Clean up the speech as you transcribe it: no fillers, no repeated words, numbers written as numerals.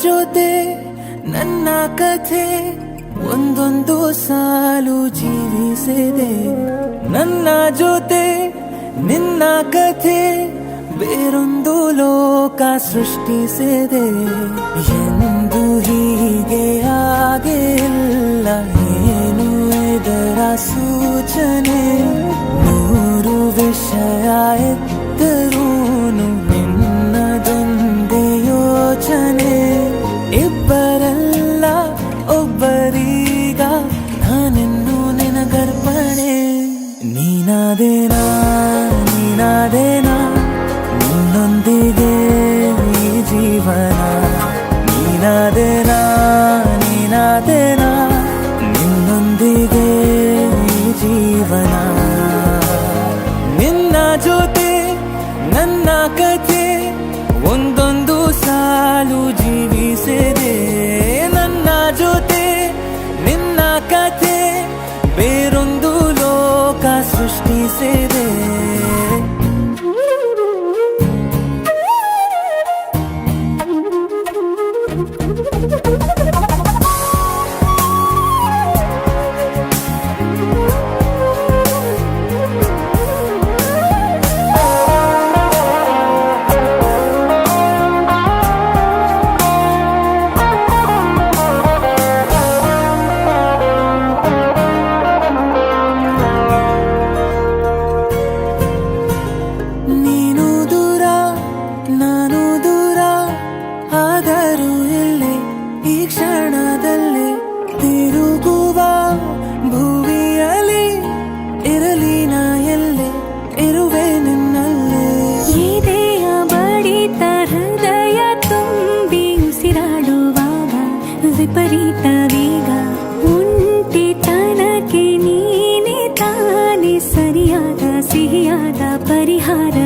ಜೊತೆ ನನ್ನ ಕಥೆ ಒಂದೊಂದು ಸಾಲು ಜೀವಿಸಿದೆ. ನನ್ನ ಜೊತೆ ನಿನ್ನ ಕಥೆ ಬೇರೊಂದು ಲೋಕ ಸೃಷ್ಟಿಸಿದೆ. ಎಂದು ಹೀಗೆ ಆಗಿಲ್ಲ, ಏನು ಇದರ ಸೂಚನೆ? ನೂರು ವಿಷಯ ಎತ್ತರೂನು ನಿನ್ನದೊಂದೇ ಯೋಚನೆ. ಇಬ್ಬರಲ್ಲ ಒಬ್ಬರೀಗ ನಾನಿನ್ನು ನಿನಗರ್ಪಣೆ. ನೀನಾದೇನಾ ನೀನಾದೇನಾ ನಿನ್ನೊಂದಿಗೆ ಈ ಜೀವನ. ನೀನಾದೇನಾ ನೀನಾದೇನಾ ನಿನ್ನೊಂದಿಗೆ ಈ ಜೀವನ. ನಿನ್ನ ಜೊತೆ ನನ್ನ ಕಥೆ ಒಂದೊಂದು ಸಾಲು ಜೀವಿಸಿದೆ. ನನ್ನ ಜೊತೆ ನಿನ್ನ ಕಥೆ ಬೇರೊಂದು ಲೋಕ ಸೃಷ್ಟಿಸಿದೆ. ಈ ಕ್ಷಣದಲ್ಲಿ ತಿರುಗುವ ಭುವಿಯಲ್ಲಿ ಇರಲಿ ನಾ ಎಲ್ಲೆ ಇರುವೆ ನಿನ್ನಲ್ಲೇ. ಎದೆಯ ಬಡಿತ ಹೃದಯ ತುಂಬಿ ಉಸಿರಾಡುವಾಗ ವಿಪರೀತ ವೇಗ. ಒಂಟಿತನಕ್ಕೆ ನೀನೆ ತಾನೆ ಸರಿಯಾದ ಸಿಹಿಯಾದ ಪರಿಹಾರ.